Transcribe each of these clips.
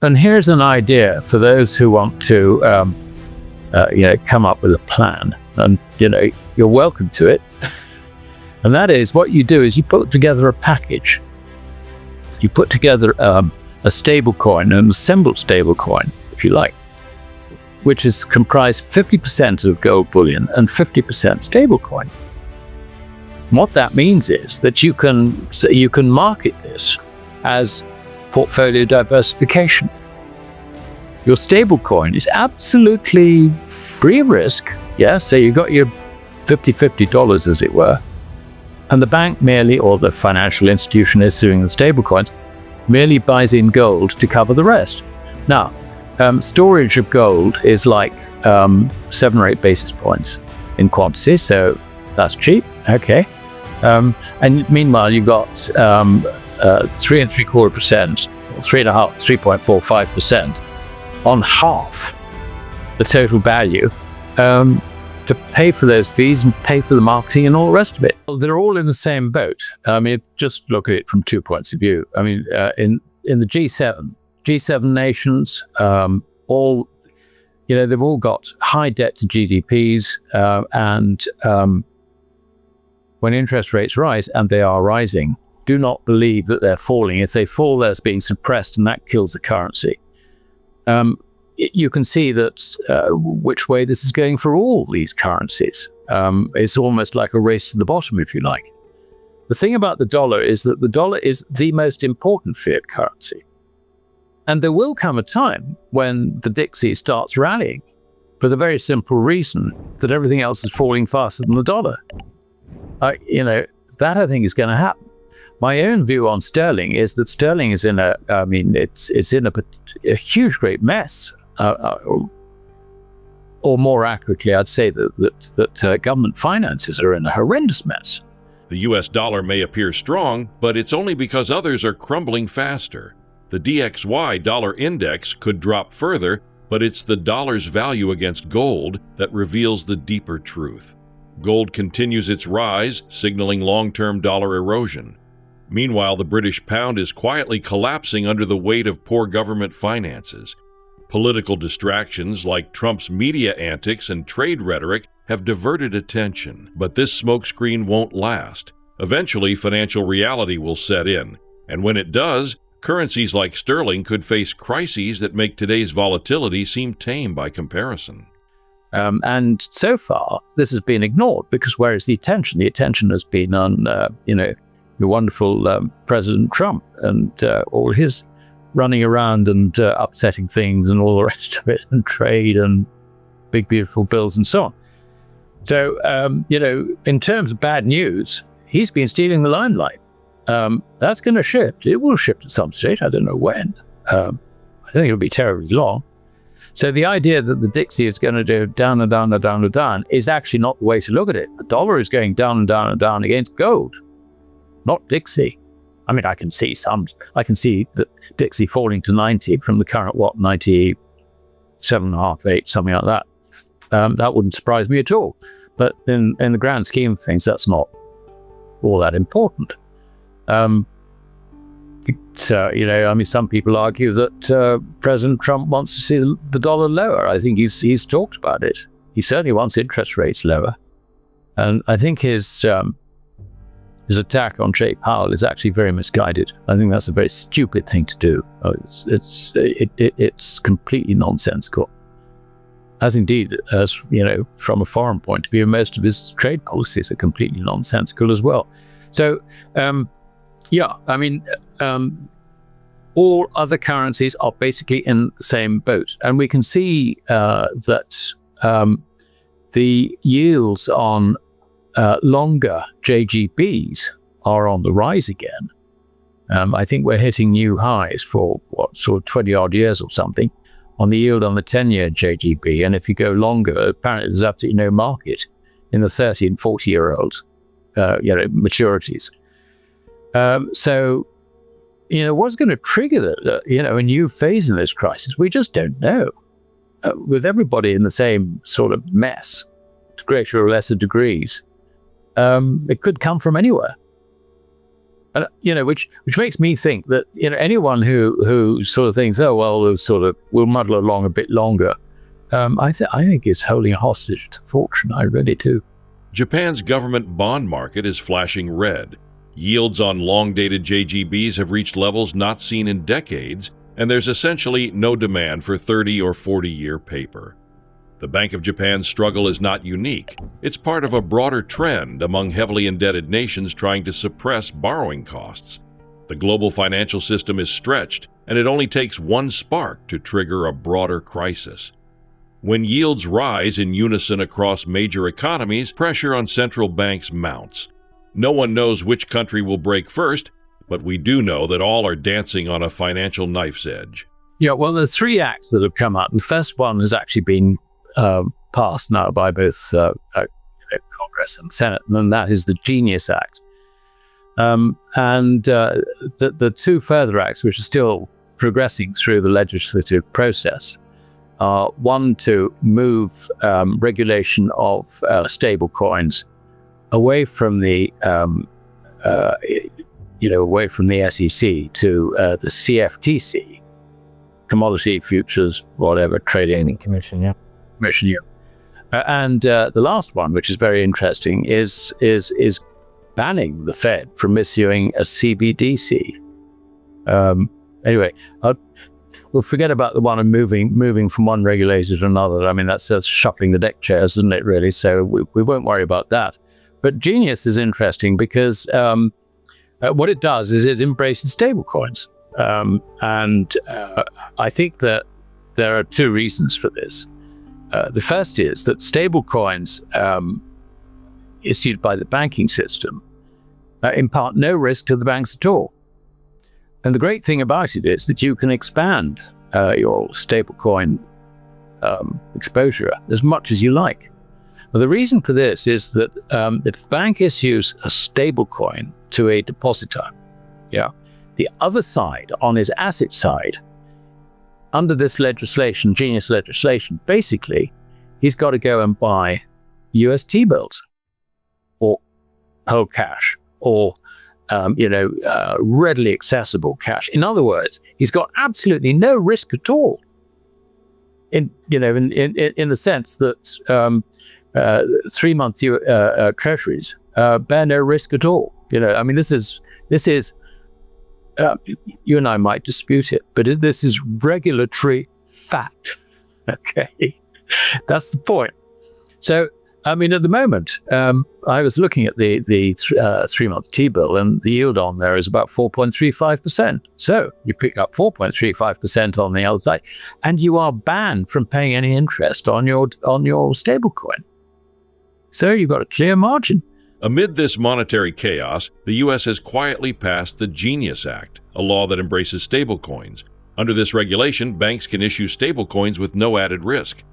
And here's an idea for those who want to, come up with a plan. And, you're welcome to it. And that is, what you do is you put together a package. You put together a stable coin, an assembled stable coin, if you like, which is comprised 50% of gold bullion and 50% stable coin. What that means is that you can market this as portfolio diversification. Your stable coin is absolutely free risk. Yeah, so you got your $50 as it were, and the bank merely, or the financial institution issuing the stable coins, merely buys in gold to cover the rest. Now, storage of gold is like 7 or 8 basis points in quantity, so that's cheap. Okay. And meanwhile, you got 3.75%, or 3.45% on half the total value to pay for those fees and pay for the marketing and all the rest of it. Well, they're all in the same boat. I mean, just look at it from 2 points of view. I mean, in the G7 nations, all, they've all got high debt to GDPs, and when interest rates rise, and they are rising, do not believe that they're falling. If they fall, they're being suppressed, and that kills the currency. You can see that which way this is going for all these currencies. It's almost like a race to the bottom, if you like. The thing about the dollar is that the dollar is the most important fiat currency. And there will come a time when the Dixie starts rallying for the very simple reason that everything else is falling faster than the dollar. That I think is going to happen. My own view on sterling is that sterling is in it's in a huge, great mess. Or more accurately, I'd say that government finances are in a horrendous mess. The US dollar may appear strong, but it's only because others are crumbling faster. The DXY dollar index could drop further, but it's the dollar's value against gold that reveals the deeper truth. Gold continues its rise, signaling long-term dollar erosion. Meanwhile, the British pound is quietly collapsing under the weight of poor government finances. Political distractions like Trump's media antics and trade rhetoric have diverted attention, but this smokescreen won't last. Eventually, financial reality will set in, and when it does, currencies like sterling could face crises that make today's volatility seem tame by comparison. And so far, this has been ignored, because where is the attention? The attention has been on, the wonderful President Trump and all his running around and upsetting things and all the rest of it, and trade and big, beautiful bills and so on. So, in terms of bad news, he's been stealing the limelight. That's going to shift. It will shift at some stage. I don't know when. I don't think it'll be terribly long. So the idea that the Dixie is going to do down and down and down and down is actually not the way to look at it. The dollar is going down and down and down against gold, not Dixie. I mean, I can see that Dixie falling to 90 from the current, 97.5, 8, something like that. That wouldn't surprise me at all. But in the grand scheme of things, that's not all that important. Some people argue that President Trump wants to see the dollar lower. I think he's talked about it. He certainly wants interest rates lower. And I think his attack on Jay Powell is actually very misguided. I think that's a very stupid thing to do. It's completely nonsensical. As indeed, from a foreign point of view, most of his trade policies are completely nonsensical as well. So, all other currencies are basically in the same boat. And we can see that the yields on longer JGBs are on the rise again. I think we're hitting new highs for 20 odd years or something on the yield on the 10-year JGB. And if you go longer, apparently there's absolutely no market in the 30 and 40-year-olds, maturities. What's going to trigger a new phase in this crisis? We just don't know. With everybody in the same sort of mess, to greater or lesser degrees, it could come from anywhere. And, which makes me think that, anyone who sort of thinks, oh, well, we'll muddle along a bit longer, I think it's holding a hostage to fortune. I really do. Japan's government bond market is flashing red. Yields on long-dated JGBs have reached levels not seen in decades, and there's essentially no demand for 30 or 40-year paper. The Bank of Japan's struggle is not unique. It's part of a broader trend among heavily indebted nations trying to suppress borrowing costs. The global financial system is stretched, and it only takes one spark to trigger a broader crisis. When yields rise in unison across major economies, pressure on central banks mounts. No one knows which country will break first, but we do know that all are dancing on a financial knife's edge. Yeah, well, the three acts that have come up. The first one has actually been passed now by both Congress and Senate, and that is the Genius Act. The two further acts, which are still progressing through the legislative process, are one to move regulation of stablecoins away from the away from the SEC to the CFTC, Commodity Futures Whatever Trading Commission. Yeah. And the last one, which is very interesting, is banning the Fed from issuing a CBDC. Anyway, we'll forget about the one of moving from one regulator to another. I mean, that's shuffling the deck chairs, isn't it, really? So we won't worry about that. But Genius is interesting because what it does is it embraces stablecoins. I think that there are two reasons for this. The first is that stablecoins issued by the banking system impart no risk to the banks at all. And the great thing about it is that you can expand your stablecoin exposure as much as you like. Well, the reason for this is that if the bank issues a stablecoin to a depositor, the other side, on his asset side, under this legislation, Genius legislation, basically, he's got to go and buy US T-bills or whole cash or readily accessible cash. In other words, he's got absolutely no risk at all. In the sense that 3-month treasuries bear no risk at all. I mean, this is. You and I might dispute it, but this is regulatory fact. Okay, that's the point. So, I mean, at the moment, I was looking at the 3-month T-bill, and the yield on there is about 4.35%. So you pick up 4.35% on the other side, and you are banned from paying any interest on your stablecoin. So you've got a clear margin. Amid this monetary chaos, the U.S. has quietly passed the Genius Act, a law that embraces stablecoins. Under this regulation, banks can issue stablecoins with no added risk.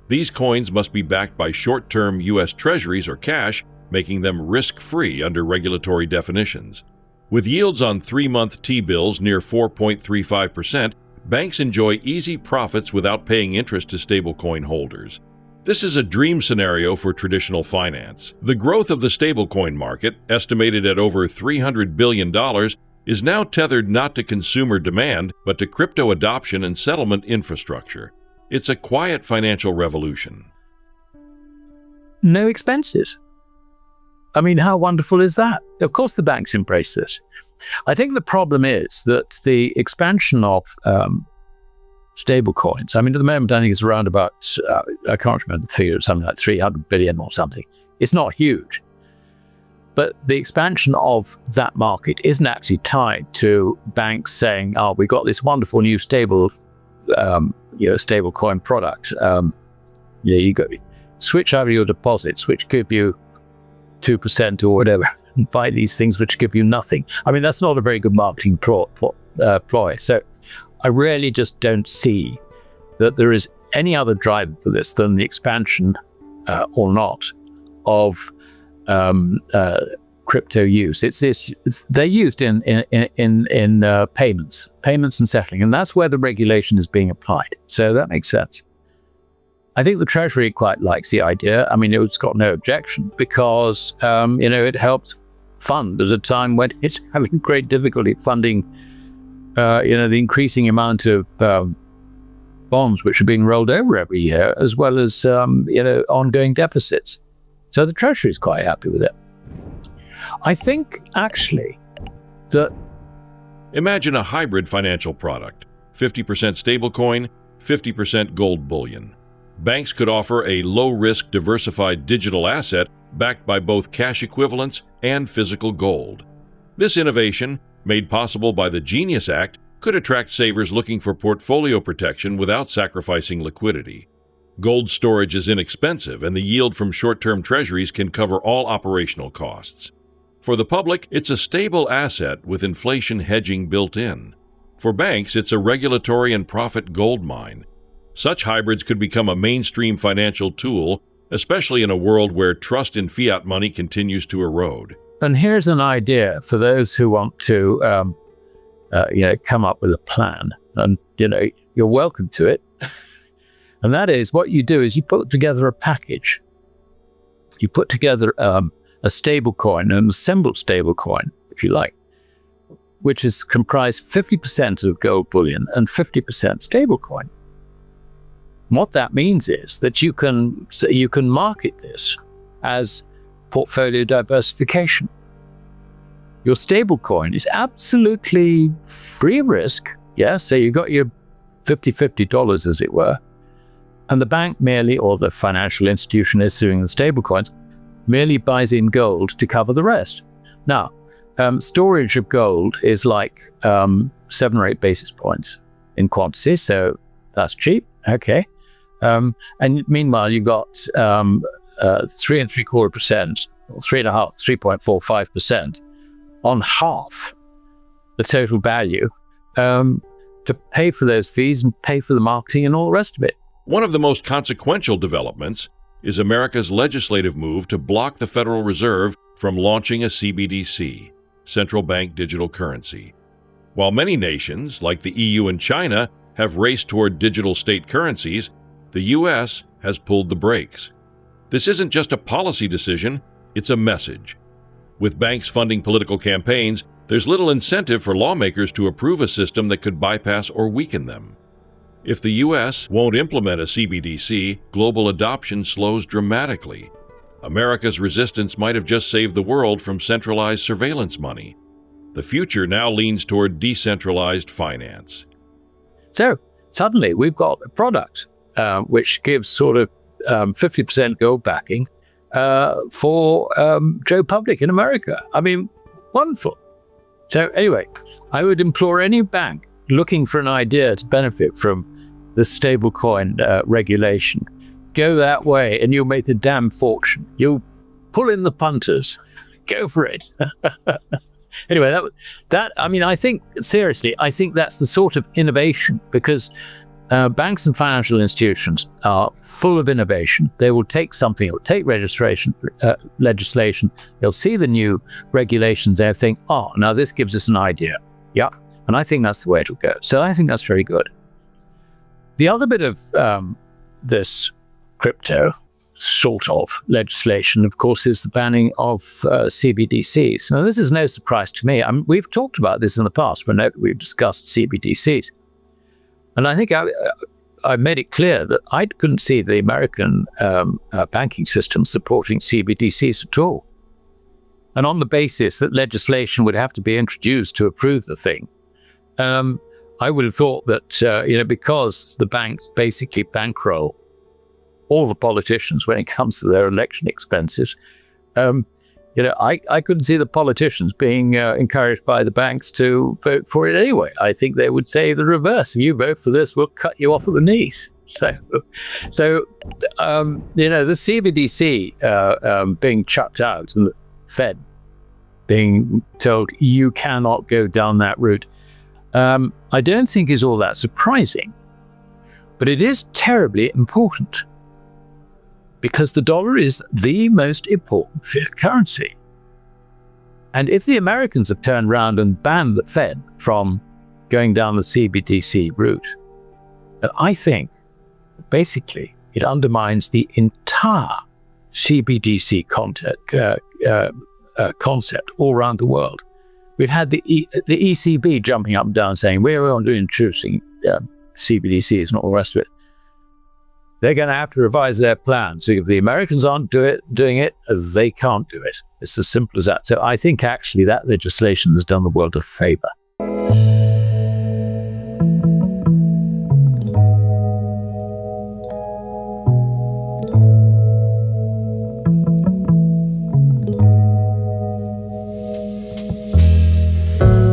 These coins must be backed by short-term U.S. treasuries or cash, making them risk-free under regulatory definitions. With yields on 3-month T-bills near 4.35%, banks enjoy easy profits without paying interest to stablecoin holders. This is a dream scenario for traditional finance. The growth of the stablecoin market, estimated at over $300 billion, is now tethered not to consumer demand, but to crypto adoption and settlement infrastructure. It's a quiet financial revolution. No expenses. I mean, how wonderful is that? Of course the banks embrace this. I think the problem is that the expansion of stablecoins, I mean, at the moment, I think it's around about, I can't remember the figure, something like 300 billion or something. It's not huge. But the expansion of that market isn't actually tied to banks saying, oh, we got this wonderful new stablecoin product. You go switch over your deposits, which give you 2% or whatever, and buy these things which give you nothing. I mean, that's not a very good marketing ploy. So I really just don't see that there is any other driver for this than the expansion or not of crypto use. They're used in payments and settling, and that's where the regulation is being applied. So that makes sense. I think the Treasury quite likes the idea. I mean, it's got no objection because it helps fund at a time when it's having great difficulty funding, the increasing amount of bonds which are being rolled over every year, as well as ongoing deficits. So the Treasury is quite happy with it. I think actually that Imagine a hybrid financial product, 50% stablecoin, 50% gold bullion. Banks could offer a low-risk diversified digital asset backed by both cash equivalents and physical gold. This innovation, made possible by the Genius Act, could attract savers looking for portfolio protection without sacrificing liquidity. Gold storage is inexpensive, and the yield from short-term treasuries can cover all operational costs. For the public, it's a stable asset with inflation hedging built in. For banks, it's a regulatory and profit gold mine. Such hybrids could become a mainstream financial tool, especially in a world where trust in fiat money continues to erode. And here's an idea for those who want to, come up with a plan. And, you're welcome to it. And that is, what you do is you put together a package. You put together a stable coin, an assembled stable coin, if you like, which is comprised 50% of gold bullion and 50% stable coin. What that means is that you can market this as portfolio diversification. Your stable coin is absolutely free of risk. Yeah, so you got your $50 as it were, and the bank merely, or the financial institution issuing the stable coins, merely buys in gold to cover the rest. Now, storage of gold is like 7 or 8 basis points in quantity, so that's cheap. Okay. And meanwhile, you got 3.75%, or 3.45% on half the total value to pay for those fees and pay for the marketing and all the rest of it. One of the most consequential developments is America's legislative move to block the Federal Reserve from launching a CBDC, Central Bank Digital Currency. While many nations, like the EU and China, have raced toward digital state currencies, the U.S. has pulled the brakes. This isn't just a policy decision, it's a message. With banks funding political campaigns, there's little incentive for lawmakers to approve a system that could bypass or weaken them. If the U.S. won't implement a CBDC, global adoption slows dramatically. America's resistance might have just saved the world from centralized surveillance money. The future now leans toward decentralized finance. So suddenly we've got a product which gives sort of 50% gold backing for Joe Public in America. I mean, wonderful. So anyway, I would implore any bank looking for an idea to benefit from the stablecoin regulation, go that way and you'll make a damn fortune. You'll pull in the punters. Go for it. Anyway, I think that's the sort of innovation, because banks and financial institutions are full of innovation. They will take something, it will take legislation, they'll see the new regulations, they'll think, oh, now this gives us an idea. Yeah. And I think that's the way it'll go. So I think that's very good. The other bit of this crypto sort of legislation, of course, is the banning of CBDCs. Now, this is no surprise to me. We've talked about this in the past when we've discussed CBDCs. And I think I made it clear that I couldn't see the American banking system supporting CBDCs at all. And on the basis that legislation would have to be introduced to approve the thing, I would have thought that, because the banks basically bankroll all the politicians when it comes to their election expenses, I couldn't see the politicians being encouraged by the banks to vote for it anyway. I think they would say the reverse. If you vote for this, we'll cut you off at the knees. So the CBDC being chucked out and the Fed being told you cannot go down that route, I don't think is all that surprising. But it is terribly important, because the dollar is the most important fiat currency. And if the Americans have turned around and banned the Fed from going down the CBDC route, I think basically it undermines the entire CBDC concept all around the world. We've had the ECB jumping up and down saying, we're only introducing CBDCs and all the rest of it. They're going to have to revise their plan. So if the Americans aren't doing it, they can't do it. It's as simple as that. So I think actually that legislation has done the world a favor.